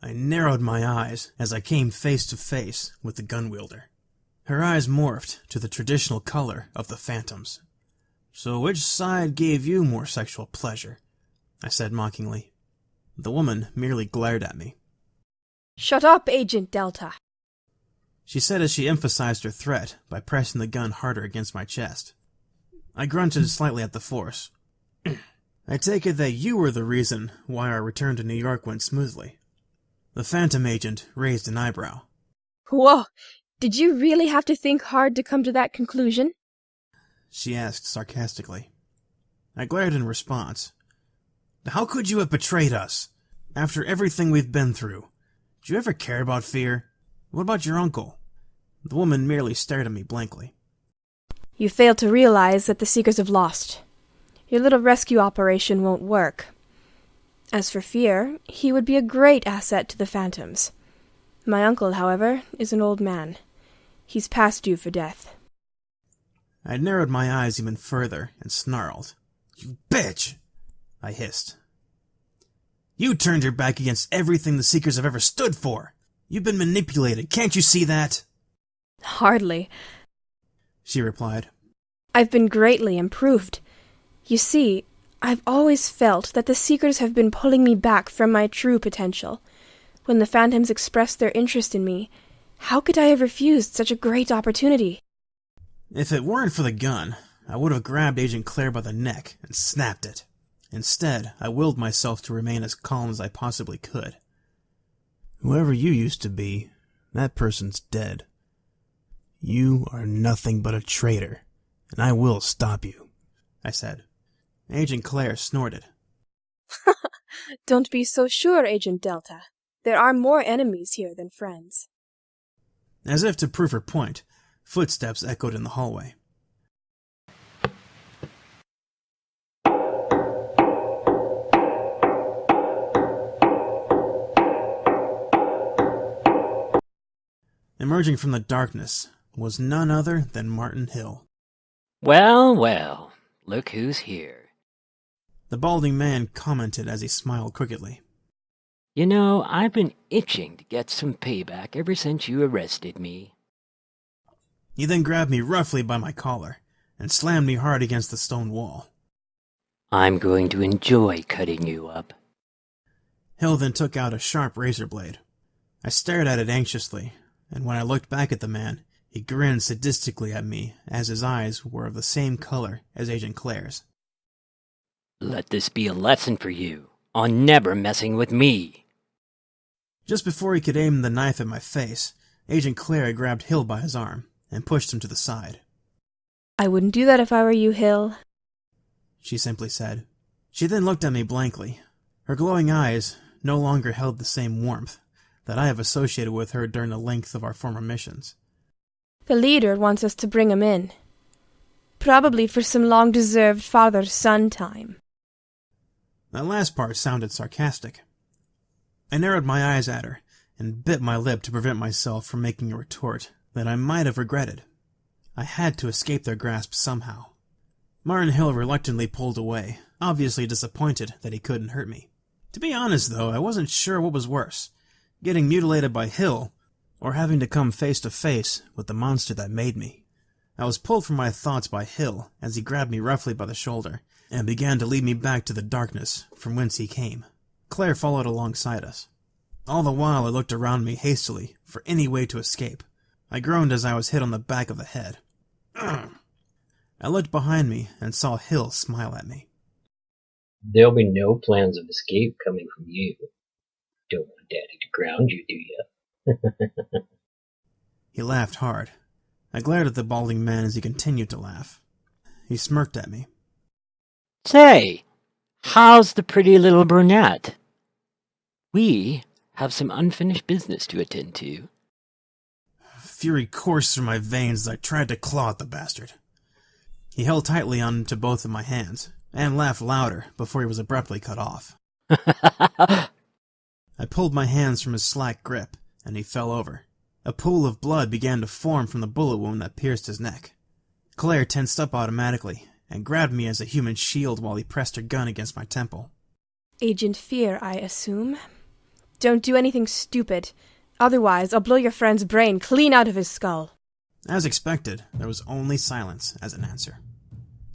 I narrowed my eyes as I came face to face with the gun wielder. Her eyes morphed to the traditional color of the phantoms. "So which side gave you more sexual pleasure?" I said mockingly. The woman merely glared at me. "Shut up, Agent Delta," she said as she emphasized her threat by pressing the gun harder against my chest. I grunted slightly at the force. "I take it that you were the reason why our return to New York went smoothly." The Phantom Agent raised an eyebrow. "Whoa, did you really have to think hard to come to that conclusion?" she asked sarcastically. I glared in response. "How could you have betrayed us? After everything we've been through. Do you ever care about fear? What about your uncle?" The woman merely stared at me blankly. "You fail to realize that the Seekers have lost. Your little rescue operation won't work. As for Fear, he would be a great asset to the Phantoms. My uncle, however, is an old man. He's past due for death." I narrowed my eyes even further and snarled. "You bitch!" I hissed. "You turned your back against everything the Seekers have ever stood for! You've been manipulated, can't you see that?" "Hardly," she replied. "I've been greatly improved. You see, I've always felt that the Seekers have been pulling me back from my true potential. When the Phantoms expressed their interest in me, how could I have refused such a great opportunity?" If it weren't for the gun, I would have grabbed Agent Claire by the neck and snapped it. Instead, I willed myself to remain as calm as I possibly could. "Whoever you used to be, that person's dead. You are nothing but a traitor, and I will stop you," I said. Agent Claire snorted. "Don't be so sure, Agent Delta. There are more enemies here than friends." As if to prove her point, footsteps echoed in the hallway. Emerging from the darkness was none other than Martin Hill. "Well, well, look who's here." The balding man commented as he smiled crookedly. "You know, I've been itching to get some payback ever since you arrested me." He then grabbed me roughly by my collar and slammed me hard against the stone wall. "I'm going to enjoy cutting you up." Hill then took out a sharp razor blade. I stared at it anxiously, and when I looked back at the man, he grinned sadistically at me as his eyes were of the same color as Agent Claire's. "Let this be a lesson for you on never messing with me." Just before he could aim the knife at my face, Agent Claire grabbed Hill by his arm and pushed him to the side. "I wouldn't do that if I were you, Hill," she simply said. She then looked at me blankly. Her glowing eyes no longer held the same warmth that I have associated with her during the length of our former missions. "The leader wants us to bring him in. Probably for some long-deserved father-son time." That last part sounded sarcastic. I narrowed my eyes at her and bit my lip to prevent myself from making a retort that I might have regretted. I had to escape their grasp somehow. Martin Hill reluctantly pulled away, obviously disappointed that he couldn't hurt me. To be honest, though, I wasn't sure what was worse, getting mutilated by Hill or having to come face to face with the monster that made me. I was pulled from my thoughts by Hill as he grabbed me roughly by the shoulder and began to lead me back to the darkness from whence he came. Claire followed alongside us. All the while I looked around me hastily for any way to escape. I groaned as I was hit on the back of the head. Ugh. I looked behind me and saw Hill smile at me. "There'll be no plans of escape coming from you. Don't want Daddy to ground you, do you?" He laughed hard. I glared at the balding man as he continued to laugh. He smirked at me. "Say, how's the pretty little brunette? We have some unfinished business to attend to." Fury coursed through my veins as I tried to claw at the bastard. He held tightly onto both of my hands, and laughed louder before he was abruptly cut off. I pulled my hands from his slack grip, and he fell over. A pool of blood began to form from the bullet wound that pierced his neck. Claire tensed up automatically, and grabbed me as a human shield while he pressed her gun against my temple. "Agent Fear, I assume. Don't do anything stupid. Otherwise, I'll blow your friend's brain clean out of his skull. As expected, there was only silence as an answer.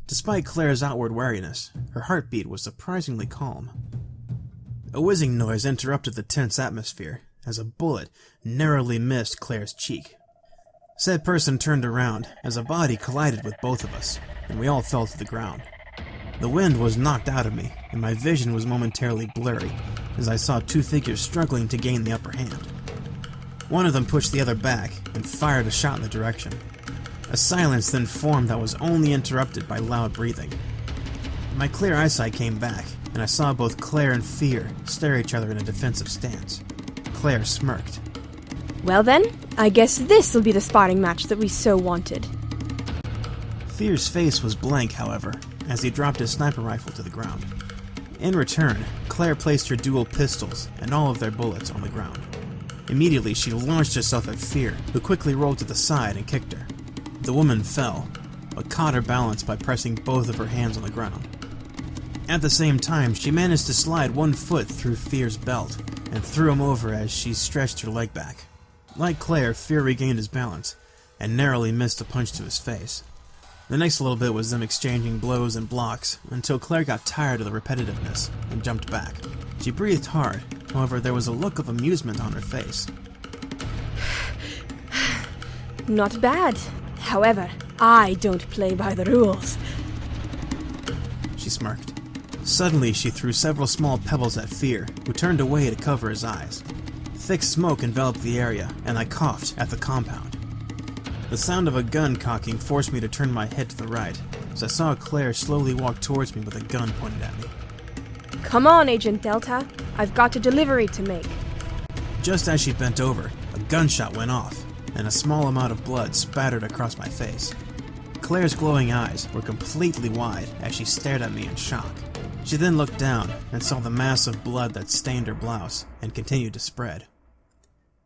Despite Claire's outward wariness, her heartbeat was surprisingly calm. A whizzing noise interrupted the tense atmosphere as a bullet narrowly missed Claire's cheek. Said person turned around as a body collided with both of us, and we all fell to the ground. The wind was knocked out of me, and my vision was momentarily blurry as I saw two figures struggling to gain the upper hand. One of them pushed the other back and fired a shot in the direction. A silence then formed that was only interrupted by loud breathing. My clear eyesight came back, and I saw both Claire and Fear stare at each other in a defensive stance. Claire smirked. Well then, I guess this'll be the sparring match that we so wanted. Fear's face was blank, however, as he dropped his sniper rifle to the ground. In return, Claire placed her dual pistols and all of their bullets on the ground. Immediately, she launched herself at Fear, who quickly rolled to the side and kicked her. The woman fell, but caught her balance by pressing both of her hands on the ground. At the same time, she managed to slide one foot through Fear's belt and threw him over as she stretched her leg back. Like Claire, Fear regained his balance and narrowly missed a punch to his face. The next little bit was them exchanging blows and blocks until Claire got tired of the repetitiveness and jumped back. She breathed hard, however there was a look of amusement on her face. Not bad. However, I don't play by the rules. She smirked. Suddenly she threw several small pebbles at Fear, who turned away to cover his eyes. Thick smoke enveloped the area, and I coughed at the compound. The sound of a gun cocking forced me to turn my head to the right, as I saw Claire slowly walk towards me with a gun pointed at me. Come on, Agent Delta. I've got a delivery to make. Just as she bent over, a gunshot went off, and a small amount of blood spattered across my face. Claire's glowing eyes were completely wide as she stared at me in shock. She then looked down and saw the mass of blood that stained her blouse and continued to spread.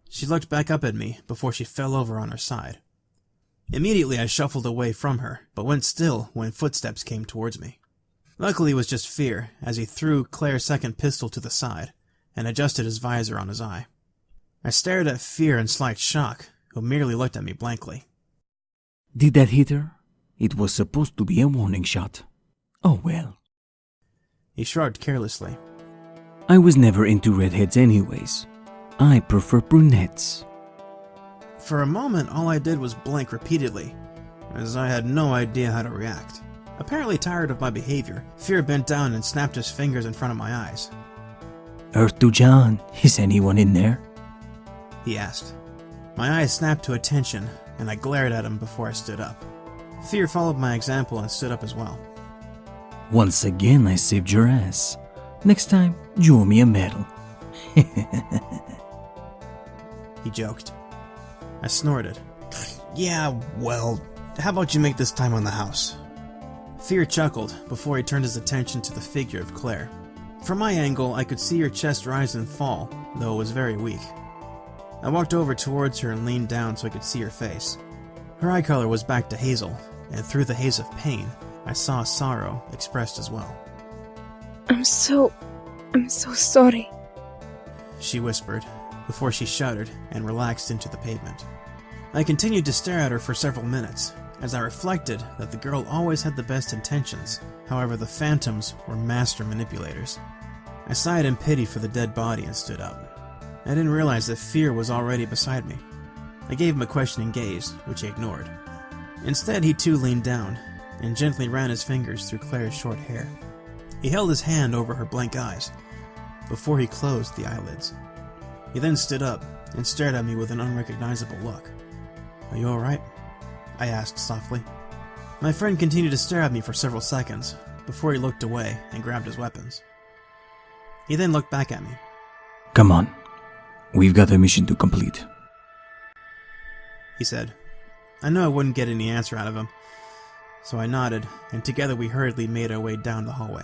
She looked back up at me before she fell over on her side. Immediately I shuffled away from her, but went still when footsteps came towards me. Luckily it was just Fear, as he threw Claire's second pistol to the side and adjusted his visor on his eye. I stared at Fear in slight shock, who merely looked at me blankly. Did that hit her? It was supposed to be a warning shot. Oh well. He shrugged carelessly. I was never into redheads anyways. I prefer brunettes. For a moment, all I did was blink repeatedly, as I had no idea how to react. Apparently tired of my behavior, Fear bent down and snapped his fingers in front of my eyes. Earth to John, is anyone in there? He asked. My eyes snapped to attention, and I glared at him before I stood up. Fear followed my example and stood up as well. Once again I saved your ass. Next time, you owe me a medal. He joked. I snorted. Yeah, well, how about you make this time on the house? Fear chuckled before he turned his attention to the figure of Claire. From my angle, I could see her chest rise and fall, though it was very weak. I walked over towards her and leaned down so I could see her face. Her eye color was back to hazel, and through the haze of pain, I saw sorrow expressed as well. I'm so sorry. She whispered, before she shuddered and relaxed into the pavement. I continued to stare at her for several minutes, as I reflected that the girl always had the best intentions. However, the phantoms were master manipulators. I sighed in pity for the dead body and stood up. I didn't realize that Fear was already beside me. I gave him a questioning gaze, which he ignored. Instead, he too leaned down and gently ran his fingers through Claire's short hair. He held his hand over her blank eyes before he closed the eyelids. He then stood up and stared at me with an unrecognizable look. Are you alright? I asked softly. My friend continued to stare at me for several seconds before he looked away and grabbed his weapons. He then looked back at me. Come on. We've got a mission to complete. He said. I knew I wouldn't get any answer out of him, so I nodded, and together we hurriedly made our way down the hallway.